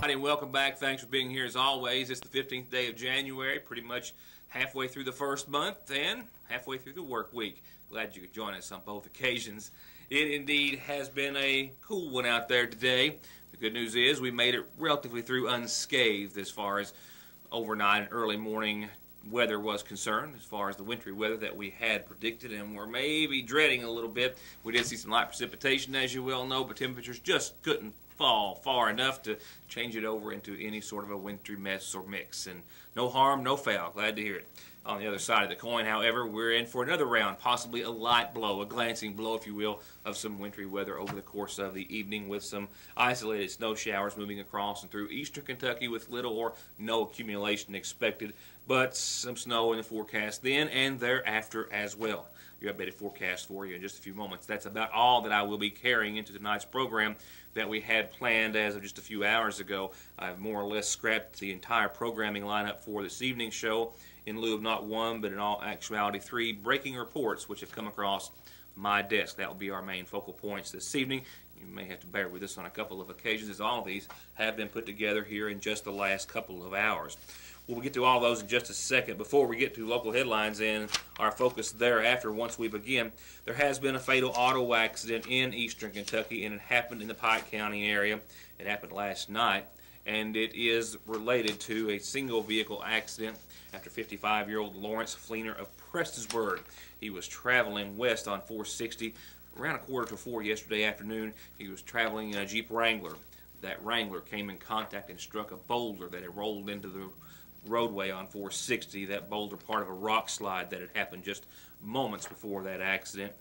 And welcome back. Thanks for being here as always. It's the 15th day of January, pretty much halfway through the first month and halfway through the work week. Glad you could join us on both occasions. It indeed has been a cool one out there today. The good news is we made it relatively through unscathed as far as overnight and early morning weather was concerned, as far as the wintry weather that we had predicted and were maybe dreading a little bit. We did see some light precipitation, as you well know, but temperatures just couldn't fall far enough to change it over into any sort of a wintry mess or mix. And no harm, no foul. Glad to hear it. On the other side of the coin, however, we're in for another round, possibly a light blow, a glancing blow, if you will, of some wintry weather over the course of the evening, with some isolated snow showers moving across and through eastern Kentucky with little or no accumulation expected, but some snow in the forecast then and thereafter as well. Your updated forecast for you in just a few moments. That's about all that I will be carrying into tonight's program that we had planned as of just a few hours ago. I've more or less scrapped the entire programming lineup for this evening's show in lieu of not one, but in all actuality 3 breaking reports which have come across my desk. That will be our main focal points this evening. You may have to bear with us on a couple of occasions, as all of these have been put together here in just the last couple of hours. We'll get to all those in just a second. Before we get to local headlines and our focus thereafter, once we begin, there has been a fatal auto accident in eastern Kentucky, and it happened in the Pike County area. It happened last night, and it is related to a single vehicle accident after 55-year-old Lawrence Fleener of Prestonsburg. He was traveling west on 460 around 3:45 yesterday afternoon. He was traveling in a Jeep Wrangler. That Wrangler came in contact and struck a boulder that had rolled into the roadway on 460. That boulder part of a rock slide that had happened just moments before that accident.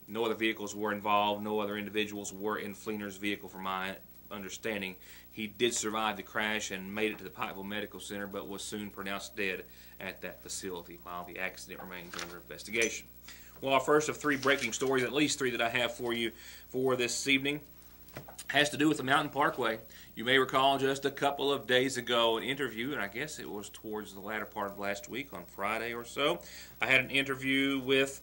No other vehicles were involved. No other individuals were in Fleener's vehicle, from my understanding. He did survive the crash and made it to the Pikeville Medical Center, but was soon pronounced dead at that facility while the accident remains under investigation. Well, our first of 3 breaking stories, at least 3 that I have for you for this evening, has to do with the Mountain Parkway. You may recall just a couple of days ago an interview, and I guess it was towards the latter part of last week on Friday or so. I had an interview with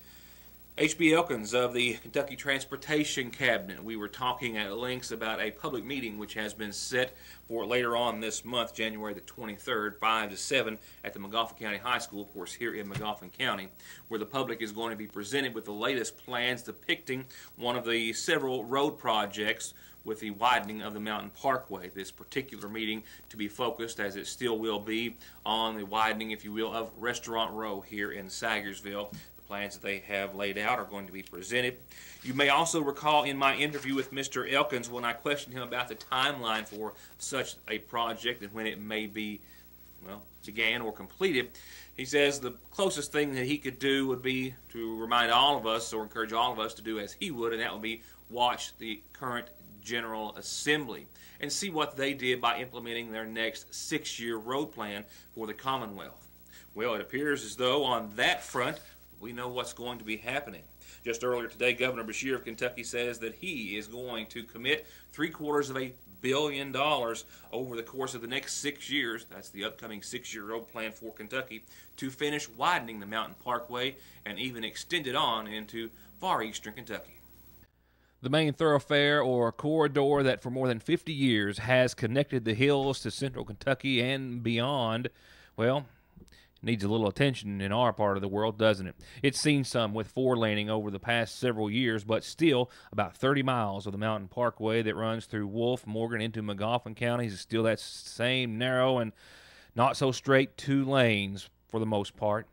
H.B. Elkins of the Kentucky Transportation Cabinet. We were talking at length about a public meeting which has been set for later on this month, January the 23rd, 5 to 7, at the Magoffin County High School, of course, here in Magoffin County, where the public is going to be presented with the latest plans depicting one of the several road projects with the widening of the Mountain Parkway. This particular meeting to be focused, as it still will be, on the widening, if you will, of Restaurant Row here in Salyersville. Plans that they have laid out are going to be presented. You may also recall in my interview with Mr. Elkins, when I questioned him about the timeline for such a project and when it may be, well, began or completed, he says the closest thing that he could do would be to remind all of us, or encourage all of us to do as he would, and that would be watch the current General Assembly and see what they did by implementing their next 6-year road plan for the Commonwealth. Well, it appears as though on that front we know what's going to be happening. Just earlier today, Governor Beshear of Kentucky says that he is going to commit $750 million over the course of the next 6 years, that's the upcoming 6-year road plan for Kentucky, to finish widening the Mountain Parkway and even extend it on into far eastern Kentucky. The main thoroughfare or corridor that for more than 50 years has connected the hills to central Kentucky and beyond, well, needs a little attention in our part of the world, doesn't it? It's seen some with 4-laning over the past several years, but still about 30 miles of the Mountain Parkway that runs through Wolf, Morgan, into Magoffin counties is still that same narrow and not so straight 2 lanes for the most part.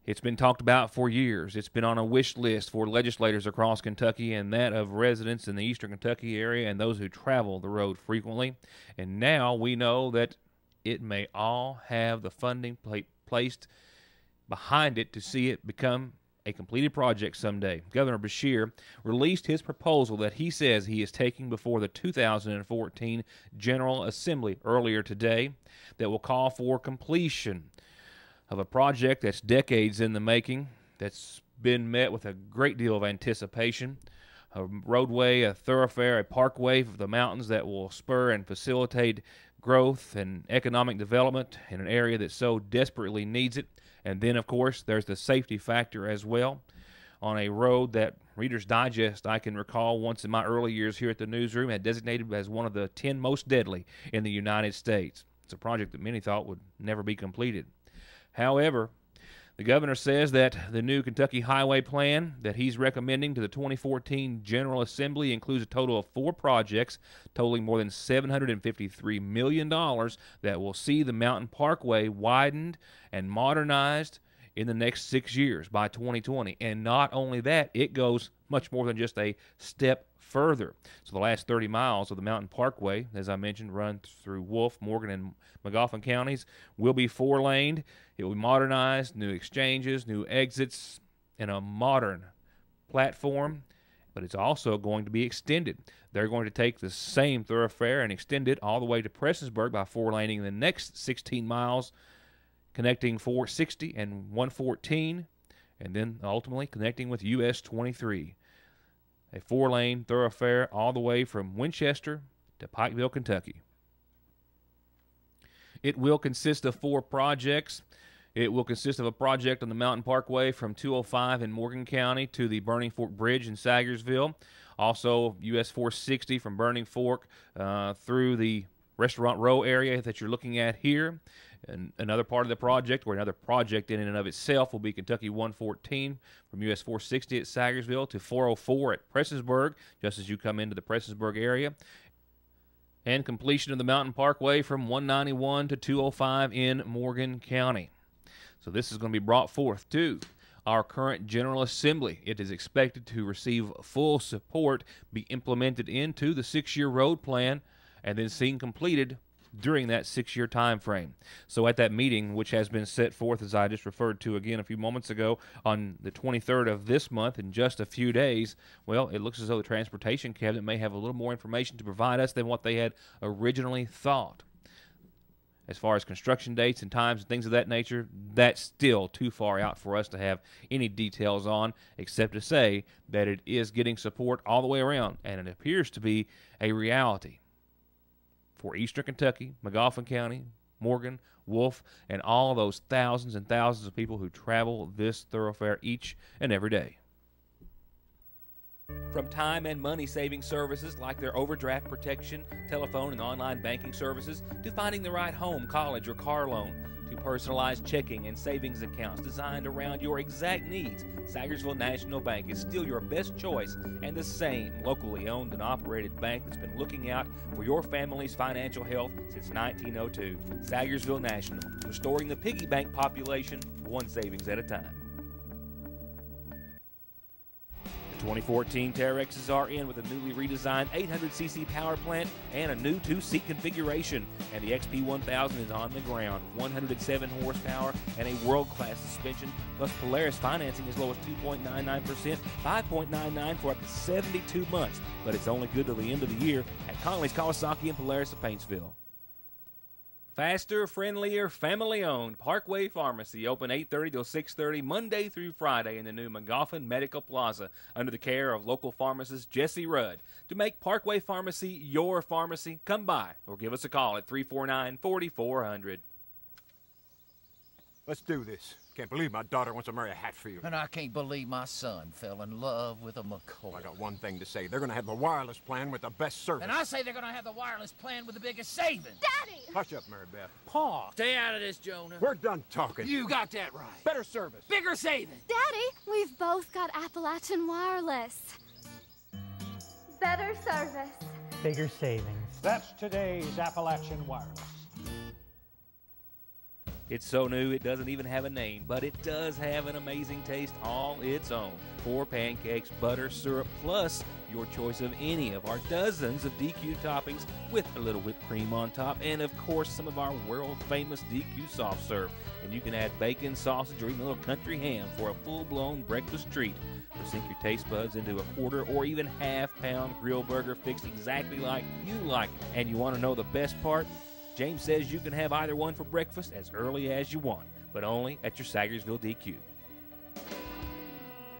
It's been talked about for years. It's been on a wish list for legislators across Kentucky and that of residents in the eastern Kentucky area and those who travel the road frequently. And now we know that it may all have the funding placed behind it to see it become a completed project someday. Governor Beshear released his proposal that he says he is taking before the 2014 General Assembly earlier today that will call for completion of a project that's decades in the making, that's been met with a great deal of anticipation. A roadway, a thoroughfare, a parkway for the mountains that will spur and facilitate growth and economic development in an area that so desperately needs it. And then, of course, there's the safety factor as well. on a road that Reader's Digest, I can recall once in my early years here at the newsroom, had designated as one of the 10 most deadly in the United States. It's a project that many thought would never be completed. However, the governor says that the new Kentucky Highway Plan that he's recommending to the 2014 General Assembly includes a total of 4 projects totaling more than $753 million that will see the Mountain Parkway widened and modernized in the next 6 years by 2020. And not only that, it goes much more than just a step further. So the last 30 miles of the Mountain Parkway, as I mentioned, run through Wolfe, Morgan, and Magoffin counties, will be 4-laned. It will be modernized, new exchanges, new exits, and a modern platform, but it's also going to be extended. They're going to take the same thoroughfare and extend it all the way to Prestonsburg by 4-laning the next 16 miles, connecting 460 and 114, and then ultimately connecting with US 23. A 4-lane thoroughfare all the way from Winchester to Pikeville, Kentucky. It will consist of 4 projects. It will consist of a project on the Mountain Parkway from 205 in Morgan County to the Burning Fork Bridge in Salyersville. Also, US 460 from Burning Fork through the Restaurant Row area that you're looking at here. And another part of the project, or another project in and of itself, will be Kentucky 114 from US 460 at Salyersville to 404 at Prestonsburg, just as you come into the Prestonsburg area. And completion of the Mountain Parkway from 191 to 205 in Morgan County. So this is going to be brought forth to our current General Assembly. It is expected to receive full support, be implemented into the 6-year road plan, and then seen completed during that 6-year time frame. So at that meeting, which has been set forth, as I just referred to again a few moments ago, on the 23rd of this month, in just a few days, well, it looks as though the Transportation Cabinet may have a little more information to provide us than what they had originally thought. As far as construction dates and times and things of that nature, that's still too far out for us to have any details on, except to say that it is getting support all the way around, and it appears to be a reality for Eastern Kentucky, Magoffin County, Morgan, Wolfe, and all those thousands and thousands of people who travel this thoroughfare each and every day. From time and money-saving services like their overdraft protection, telephone and online banking services, to finding the right home, college, or car loan, to personalized checking and savings accounts designed around your exact needs, Salyersville National Bank is still your best choice and the same locally owned and operated bank that's been looking out for your family's financial health since 1902. Salyersville National, restoring the piggy bank population one savings at a time. 2014 Terexes are in with a newly redesigned 800cc power plant and a new 2-seat configuration. And the XP1000 is on the ground. 107 horsepower and a world-class suspension, plus Polaris financing as low as 2.99%, 5.99 for up to 72 months. But it's only good till the end of the year at Connolly's, Kawasaki, and Polaris of Paintsville. Faster, friendlier, family-owned Parkway Pharmacy, open 8:30 till 6:30 Monday through Friday in the new Magoffin Medical Plaza under the care of local pharmacist Jesse Rudd. To make Parkway Pharmacy your pharmacy, come by or give us a call at 349-4400. Let's do this. Can't believe my daughter wants to marry a Hatfield. And I can't believe my son fell in love with a McCoy. Well, I got one thing to say. They're going to have the wireless plan with the best service. And I say they're going to have the wireless plan with the biggest savings. Daddy! Hush up, Mary Beth. Pa, stay out of this, Jonah. We're done talking. You got that right. Better service. Bigger savings. Daddy, we've both got Appalachian Wireless. Better service. Bigger savings. That's today's Appalachian Wireless. It's so new it doesn't even have a name, but it does have an amazing taste all its own. 4 pancakes, butter, syrup, plus your choice of any of our dozens of DQ toppings with a little whipped cream on top, and of course some of our world-famous DQ soft serve. And you can add bacon, sausage, or even a little country ham for a full-blown breakfast treat. Or sink your taste buds into a quarter or even half-pound grill burger fixed exactly like you like it. And you want to know the best part? James says you can have either one for breakfast as early as you want, but only at your Salyersville DQ.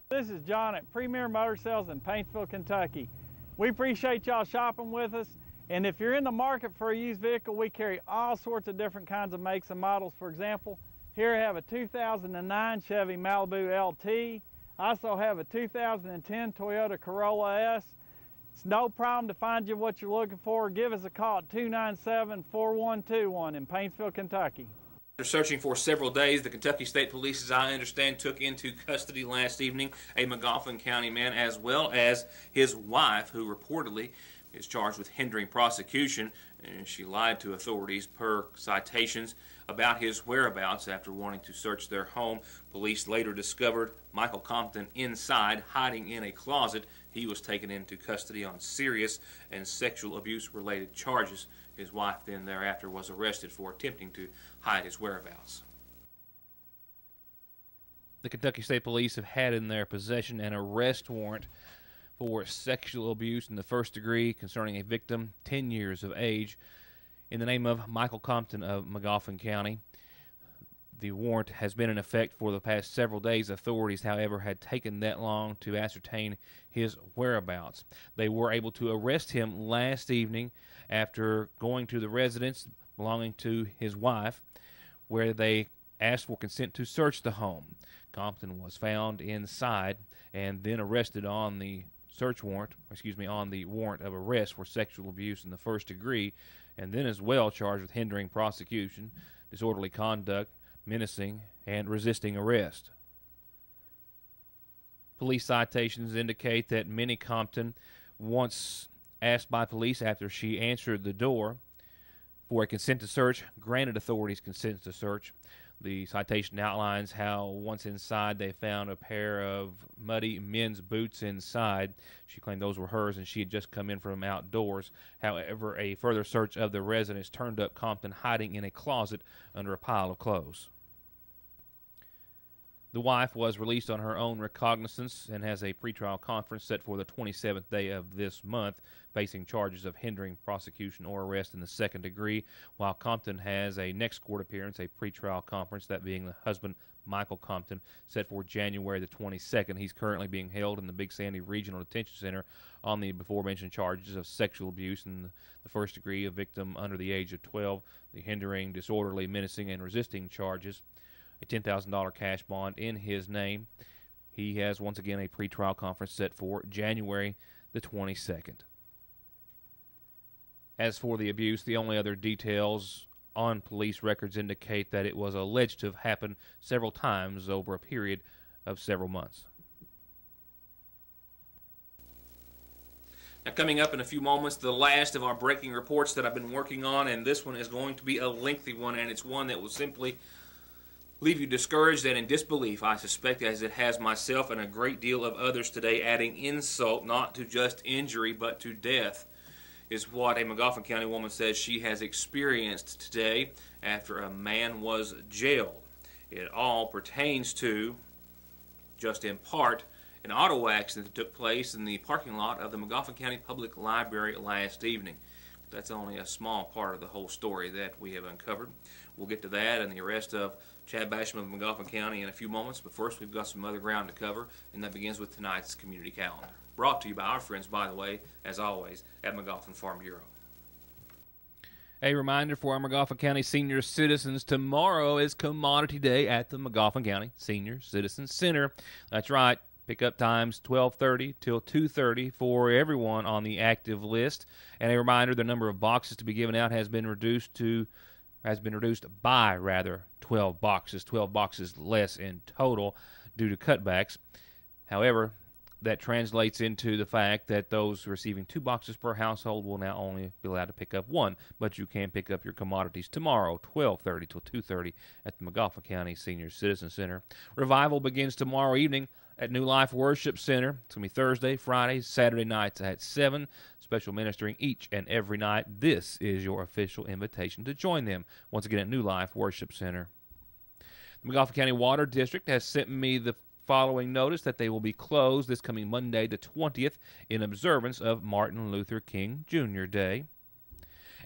This is John at Premier Motor Sales in Paintsville, Kentucky. We appreciate y'all shopping with us, and if you're in the market for a used vehicle, we carry all sorts of different kinds of makes and models. For example, here I have a 2009 Chevy Malibu LT, I also have a 2010 Toyota Corolla S. It's no problem to find you what you're looking for. Give us a call at 297-4121 in Paintsville, Kentucky. After searching for several days, the Kentucky State Police, as I understand, took into custody last evening a McGoffin County man as well as his wife, who reportedly is charged with hindering prosecution. And she lied to authorities per citations about his whereabouts after wanting to search their home. Police later discovered Michael Compton inside, hiding in a closet. He was taken into custody on serious and sexual abuse-related charges. His wife then thereafter was arrested for attempting to hide his whereabouts. The Kentucky State Police have had in their possession an arrest warrant for sexual abuse in the first degree concerning a victim 10 years of age in the name of Michael Compton of McGoffin County. The warrant has been in effect for the past several days. Authorities, however, had taken that long to ascertain his whereabouts. They were able to arrest him last evening after going to the residence belonging to his wife, where they asked for consent to search the home. Compton was found inside and then arrested on the on the warrant of arrest for sexual abuse in the first degree, and then as well charged with hindering prosecution, disorderly conduct, menacing, and resisting arrest. Police citations indicate that Minnie Compton, once asked by police after she answered the door for a consent to search, granted authorities consent to search. The citation outlines how once inside they found a pair of muddy men's boots inside. She claimed those were hers and she had just come in from outdoors. However, a further search of the residence turned up Compton hiding in a closet under a pile of clothes. The wife was released on her own recognizance and has a pretrial conference set for the 27th day of this month, facing charges of hindering prosecution or arrest in the second degree, while Compton has a next court appearance, a pretrial conference, that being the husband, Michael Compton, set for January the 22nd. He's currently being held in the Big Sandy Regional Detention Center on the before-mentioned charges of sexual abuse in the first degree, a victim under the age of 12, the hindering, disorderly, menacing, and resisting charges, a $10,000 cash bond in his name. He has once again a pretrial conference set for January the 22nd. As for the abuse, the only other details on police records indicate that it was alleged to have happened several times over a period of several months. Now, coming up in a few moments, the last of our breaking reports that I've been working on, and this one is going to be a lengthy one, and it's one that will simply leave you discouraged and in disbelief, I suspect, as it has myself and a great deal of others today, adding insult not to just injury but to death, is what a McGoffin County woman says she has experienced today after a man was jailed. It all pertains to, just in part, an auto accident that took place in the parking lot of the McGoffin County Public Library last evening. That's only a small part of the whole story that we have uncovered. We'll get to that and the arrest of Chad Basham of McGoffin County in a few moments, but first we've got some other ground to cover, and that begins with tonight's community calendar. Brought to you by our friends, by the way, as always, at McGoffin Farm Bureau. A reminder for our McGoffin County senior citizens, tomorrow is Commodity Day at the McGoffin County Senior Citizen Center. That's right. Pickup times 12:30 till 2:30 for everyone on the active list. And a reminder, the number of boxes to be given out has been reduced by 12 boxes less in total due to cutbacks. However, that translates into the fact that those receiving 2 boxes per household will now only be allowed to pick up 1, but you can pick up your commodities tomorrow, 12:30 till 2:30 at the McGoffin County Senior Citizen Center. Revival begins tomorrow evening at New Life Worship Center. It's going to be Thursday, Friday, Saturday nights at 7. Special ministering each and every night. This is your official invitation to join them. Once again at New Life Worship Center. The McGoffin County Water District has sent me the following notice that they will be closed this coming Monday the 20th in observance of Martin Luther King Jr. Day.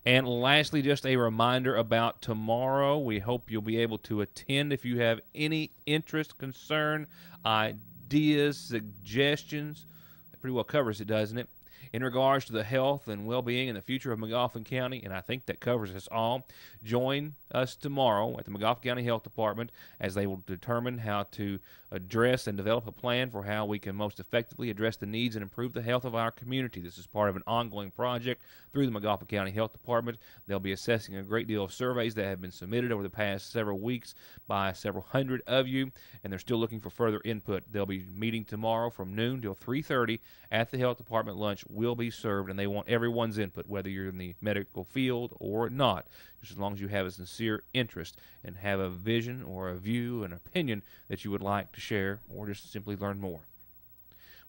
And lastly, just a reminder about tomorrow. We hope you'll be able to attend if you have any interest, concern, ideas, suggestions. That pretty well covers it, doesn't it? in regards to the health and well-being and the future of Magoffin County, and I think that covers us all. Join us tomorrow at the Magoffin County Health Department as they will determine how to address and develop a plan for how we can most effectively address the needs and improve the health of our community. This is part of an ongoing project through the Magoffin County Health Department. They'll be assessing a great deal of surveys that have been submitted over the past several weeks by several hundred of you, and they're still looking for further input. They'll be meeting tomorrow from noon till 3:30 at the Health Department. Lunch will be served, and they want everyone's input, whether you're in the medical field or not, just as long as you have a sincere interest and have a vision or a view, an opinion that you would like to share or just simply learn more.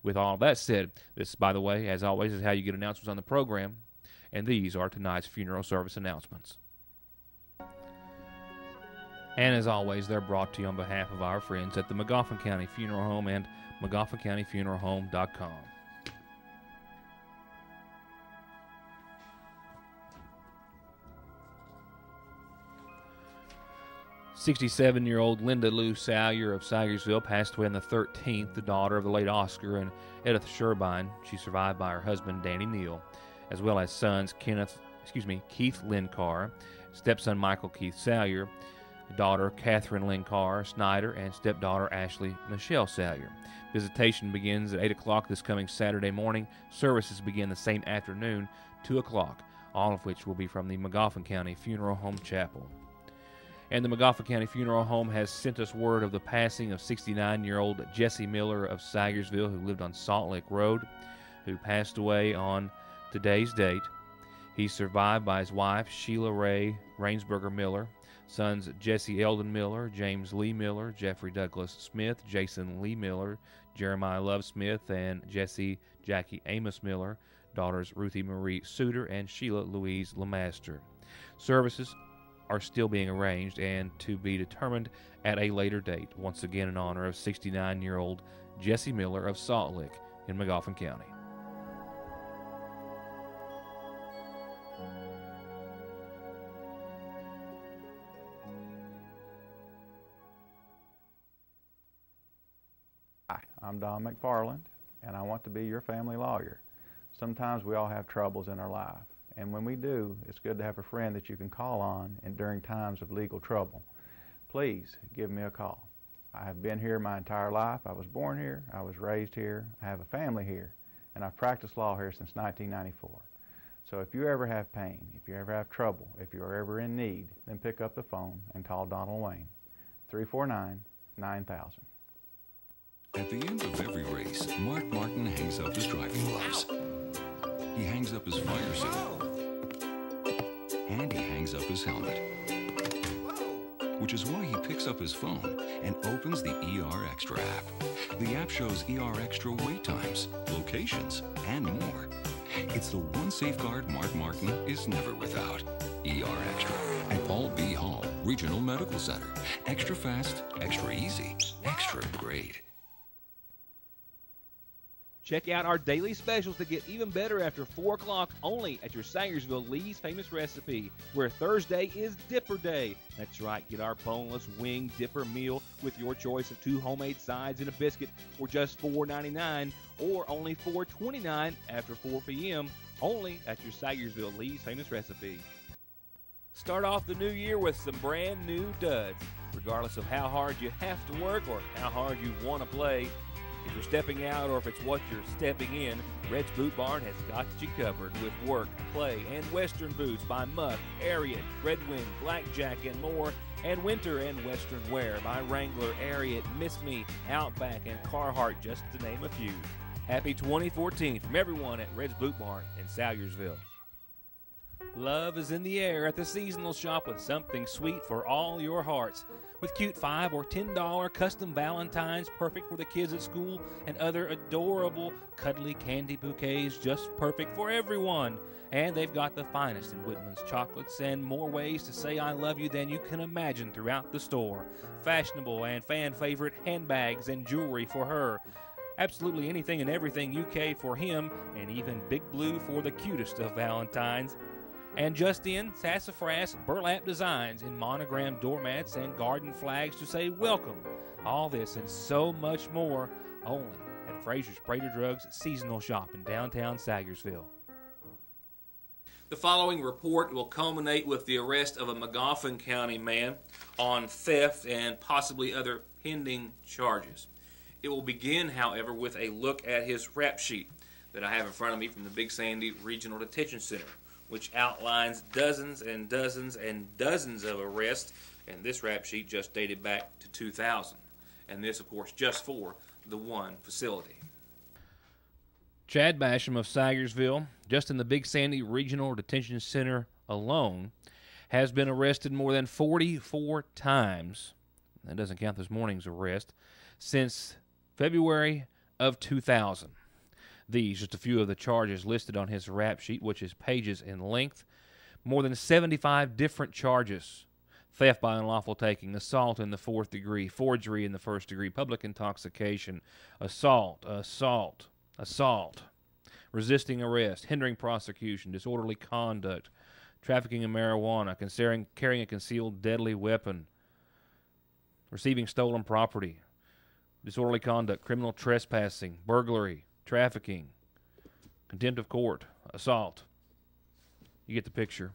With all that said, this, by the way, as always, is how you get announcements on the program, and these are tonight's funeral service announcements. And as always, they're brought to you on behalf of our friends at the Magoffin County Funeral Home and MagoffinCountyFuneralHome.com. 67-year-old Linda Lou Salyer of Salyersville passed away on the 13th, the daughter of the late Oscar and Edith Sherbine. She survived by her husband, Danny Neal, as well as sons Keith Lynn-Carr, stepson Michael Keith Salyer, daughter Catherine Lynn-Carr Snyder, and stepdaughter Ashley Michelle Salyer. Visitation begins at 8 o'clock this coming Saturday morning. Services begin the same afternoon, 2 o'clock, all of which will be from the Magoffin County Funeral Home Chapel. And the Magoffin County Funeral Home has sent us word of the passing of 69-year-old Jesse Miller of Salyersville, who lived on Salt Lake Road, who passed away on today's date. He's survived by his wife, Sheila Ray Rainsberger Miller, sons Jesse Eldon Miller, James Lee Miller, Jeffrey Douglas Smith, Jason Lee Miller, Jeremiah Love Smith, and Jackie Amos Miller, daughters Ruthie Marie Suter and Sheila Louise Lemaster. Services are still being arranged and to be determined at a later date, once again in honor of 69-year-old Jesse Miller of Salt Lick in Magoffin County. Hi, I'm Don McFarland, and I want to be your family lawyer. Sometimes we all have troubles in our life. And when we do, it's good to have a friend that you can call on and during times of legal trouble. Please give me a call. I have been here my entire life. I was born here, I was raised here, I have a family here, and I've practiced law here since 1994. So if you ever have pain, if you ever have trouble, if you're ever in need, then pick up the phone and call Donald Wayne, 349-9000. At the end of every race, Mark Martin hangs up his driving gloves. He hangs up his fire suit. And he hangs up his helmet. Which is why he picks up his phone and opens the ER Extra app. The app shows ER Extra wait times, locations, and more. It's the one safeguard Mark Martin is never without. ER Extra at Paul B. Hall Regional Medical Center. Extra fast, extra easy, extra great. Check out our daily specials that get even better after 4 o'clock only at your Salyersville Lee's Famous Recipe, where Thursday is Dipper Day. That's right, get our boneless wing dipper meal with your choice of 2 homemade sides and a biscuit for just $4.99 or only $4.29 after 4 p.m. only at your Salyersville Lee's Famous Recipe. Start off the new year with some brand new duds. Regardless of how hard you have to work or how hard you want to play, if you're stepping out or if it's what you're stepping in, Red's Boot Barn has got you covered with work, play, and western boots by Muck, Ariat, Redwind, Blackjack, and more, and winter and western wear by Wrangler, Ariat, Miss Me, Outback, and Carhartt, just to name a few. Happy 2014 from everyone at Red's Boot Barn in Salyersville. Love is in the air at the seasonal shop with something sweet for all your hearts. With cute $5 or $10 custom Valentines perfect for the kids at school and other adorable cuddly candy bouquets just perfect for everyone. And they've got the finest in Whitman's chocolates and more ways to say I love you than you can imagine throughout the store. Fashionable and fan favorite handbags and jewelry for her. Absolutely anything and everything UK for him, and even Big Blue for the cutest of Valentines. And just in, sassafras burlap designs in monogrammed doormats and garden flags to say welcome. All this and so much more only at Fraser's Prater Drugs seasonal shop in downtown Salyersville. The following report will culminate with the arrest of a Magoffin County man on theft and possibly other pending charges. It will begin, however, with a look at his rap sheet that I have in front of me from the Big Sandy Regional Detention Center, which outlines dozens and dozens and dozens of arrests, and this rap sheet just dated back to 2000. And this, of course, just for the one facility. Chad Basham of Salyersville, just in the Big Sandy Regional Detention Center alone, has been arrested more than 44 times, that doesn't count this morning's arrest, since February of 2000. These, just a few of the charges listed on his rap sheet, which is pages in length. More than 75 different charges. Theft by unlawful taking, assault in the 4th degree, forgery in the 1st degree, public intoxication, assault, resisting arrest, hindering prosecution, disorderly conduct, trafficking in marijuana, carrying a concealed deadly weapon, receiving stolen property, disorderly conduct, criminal trespassing, burglary, trafficking, contempt of court, assault. You get the picture.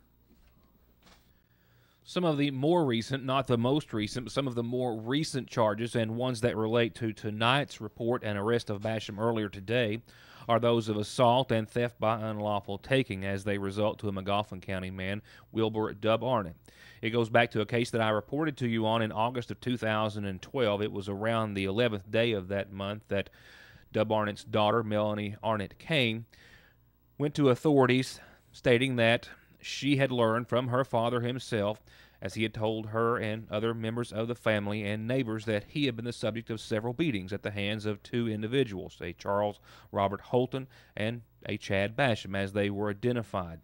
Some of the more recent, not the most recent, but some of the more recent charges and ones that relate to tonight's report and arrest of Basham earlier today are those of assault and theft by unlawful taking, as they result to a Magoffin County man, Wilbur Dub Arnett. It goes back to a case that I reported to you on in August of 2012. It was around the 11th day of that month that Dub Arnett's daughter, Melanie Arnett Kane, went to authorities stating that she had learned from her father himself, as he had told her and other members of the family and neighbors, that he had been the subject of several beatings at the hands of two individuals, a Charles Robert Holton and a Chad Basham, as they were identified.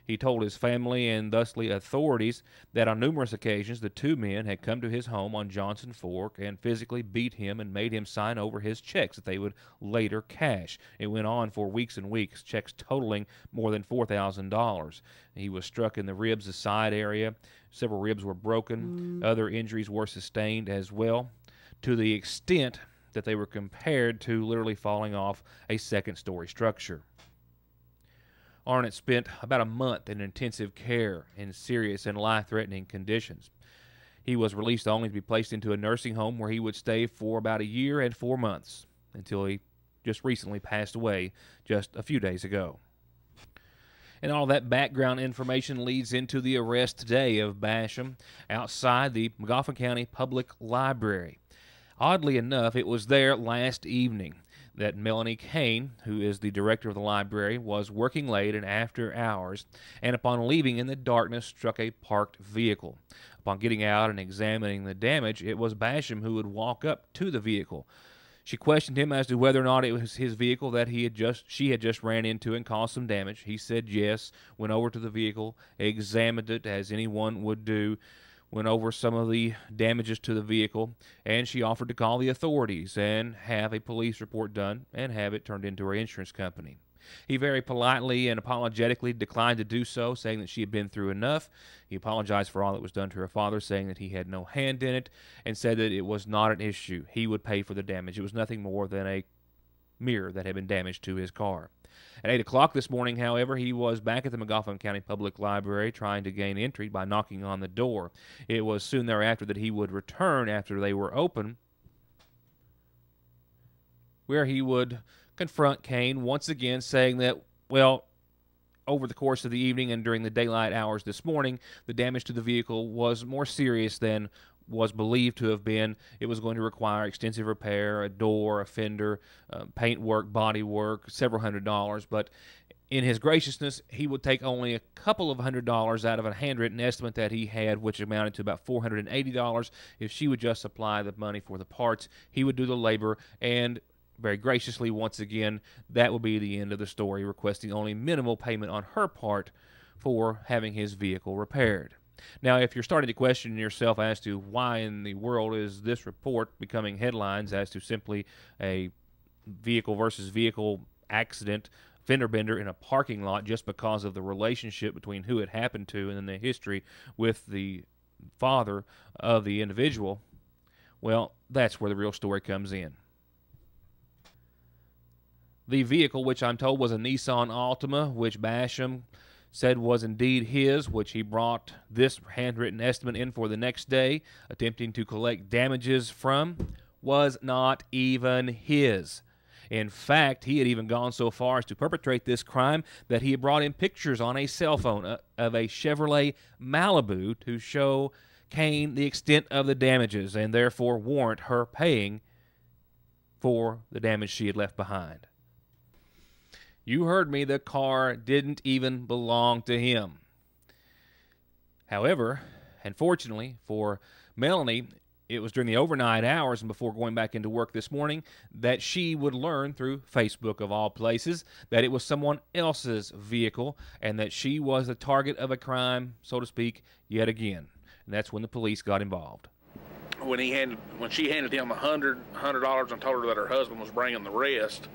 He told his family and thusly authorities that on numerous occasions the two men had come to his home on Johnson Fork and physically beat him and made him sign over his checks that they would later cash. It went on for weeks and weeks, checks totaling more than $4,000. He was struck in the ribs, the side area. Several ribs were broken. Other injuries were sustained as well, to the extent that they were compared to literally falling off a second-story structure. Arnett spent about a month in intensive care in serious and life-threatening conditions. He was released only to be placed into a nursing home where he would stay for about a year and 4 months until he just recently passed away just a few days ago. And all that background information leads into the arrest today of Basham outside the Magoffin County Public Library. Oddly enough, it was there last evening that Melanie Kane, who is the director of the library, was working late and after hours, and upon leaving in the darkness struck a parked vehicle. Upon getting out and examining the damage, it was Basham who would walk up to the vehicle. She questioned him as to whether or not it was his vehicle that she had just ran into and caused some damage. He said yes, went over to the vehicle, examined it as anyone would do, went over some of the damages to the vehicle, and she offered to call the authorities and have a police report done and have it turned into her insurance company. He very politely and apologetically declined to do so, saying that she had been through enough. He apologized for all that was done to her father, saying that he had no hand in it, and said that it was not an issue. He would pay for the damage. It was nothing more than a mirror that had been damaged to his car. At 8 o'clock this morning, however, he was back at the Magoffin County Public Library trying to gain entry by knocking on the door. It was soon thereafter that he would return after they were open, where he would confront Kane once again, saying that, well, over the course of the evening and during the daylight hours this morning, the damage to the vehicle was more serious than was believed to have been. It was going to require extensive repair, a door, a fender, paint work, body work, several $100s. But in his graciousness, he would take only a couple of $100s out of a handwritten estimate that he had, which amounted to about $480. If she would just supply the money for the parts, he would do the labor, and very graciously, once again, that would be the end of the story, requesting only minimal payment on her part for having his vehicle repaired. Now, if you're starting to question yourself as to why in the world is this report becoming headlines as to simply a vehicle versus vehicle accident, fender bender in a parking lot, just because of the relationship between who it happened to and then the history with the father of the individual, well, that's where the real story comes in. The vehicle, which I'm told was a Nissan Altima, which Basham said was indeed his, which he brought this handwritten estimate in for the next day, attempting to collect damages from, was not even his. In fact, he had even gone so far as to perpetrate this crime that he had brought in pictures on a cell phone of a Chevrolet Malibu to show Kane the extent of the damages and therefore warrant her paying for the damage she had left behind. You heard me, the car didn't even belong to him. However, and fortunately for Melanie, it was during the overnight hours and before going back into work this morning that she would learn through Facebook, of all places, that it was someone else's vehicle and that she was the target of a crime, so to speak, yet again. And that's when the police got involved. When she handed him $100 and told her that her husband was bringing the rest,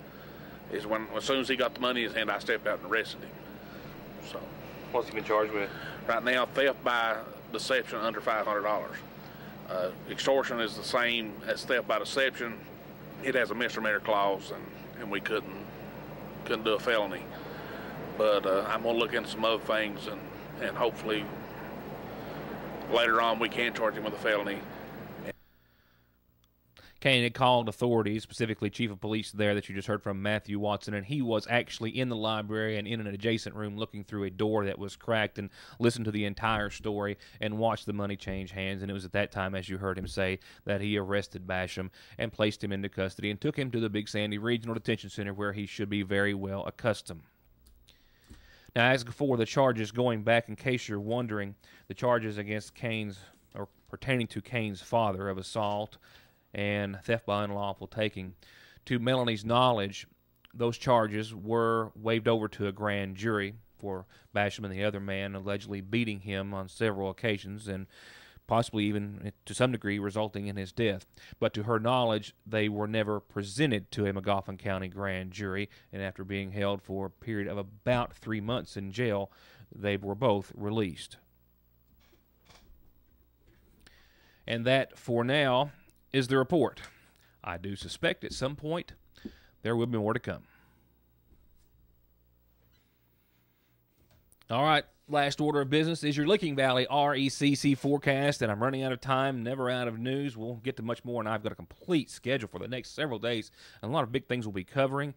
is when, as soon as he got the money in his hand, I stepped out and arrested him. So, What's he been charged with? Right now, theft by deception under $500. Extortion is the same as theft by deception. It has a misdemeanor clause, and we couldn't do a felony. But I'm going to look into some other things, and hopefully later on we can charge him with a felony. Kane had called authorities, specifically Chief of Police there that you just heard from, Matthew Watson, and he was actually in the library and in an adjacent room looking through a door that was cracked and listened to the entire story and watched the money change hands. And it was at that time, as you heard him say, that he arrested Basham and placed him into custody and took him to the Big Sandy Regional Detention Center, where he should be very well accustomed. Now, as for the charges, going back, in case you're wondering, the charges against Kane's, or pertaining to Kane's father, of assault and theft by unlawful taking. To Melanie's knowledge, those charges were waived over to a grand jury for Basham and the other man allegedly beating him on several occasions and possibly even to some degree resulting in his death. But to her knowledge, they were never presented to a Magoffin County grand jury, and after being held for a period of about 3 months in jail, they were both released. And that, for now, is the report. I do suspect at some point there will be more to come. All right, last order of business is your Licking Valley RECC forecast, and I'm running out of time, never out of news. We'll get to much more, and I've got a complete schedule for the next several days, and a lot of big things we'll be covering.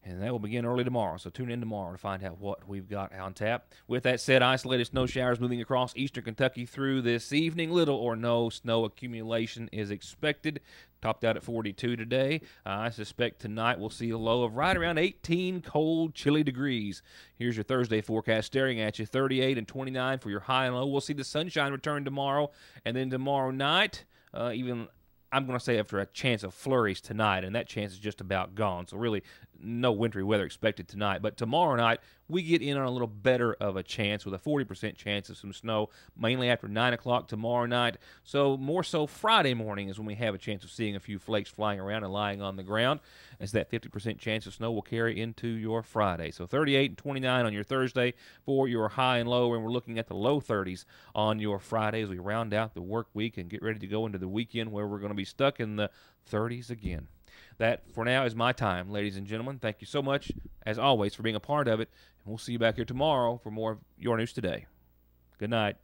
And that will begin early tomorrow, so tune in tomorrow to find out what we've got on tap. With that said, isolated snow showers moving across eastern Kentucky through this evening. Little or no snow accumulation is expected. Topped out at 42 today. I suspect tonight we'll see a low of right around 18 cold, chilly degrees. Here's your Thursday forecast staring at you, 38 and 29 for your high and low. We'll see the sunshine return tomorrow, and then tomorrow night, I'm going to say after a chance of flurries tonight, and that chance is just about gone. So really no wintry weather expected tonight. But tomorrow night, we get in on a little better of a chance with a 40% chance of some snow, mainly after 9 o'clock tomorrow night. So more so Friday morning is when we have a chance of seeing a few flakes flying around and lying on the ground, as that 50% chance of snow will carry into your Friday. So 38 and 29 on your Thursday for your high and low, and we're looking at the low 30s on your Friday as we round out the work week and get ready to go into the weekend where we're going to be stuck in the 30s again. That, for now, is my time, ladies and gentlemen. Thank you so much, as always, for being a part of it, and we'll see you back here tomorrow for more of Your News Today. Good night.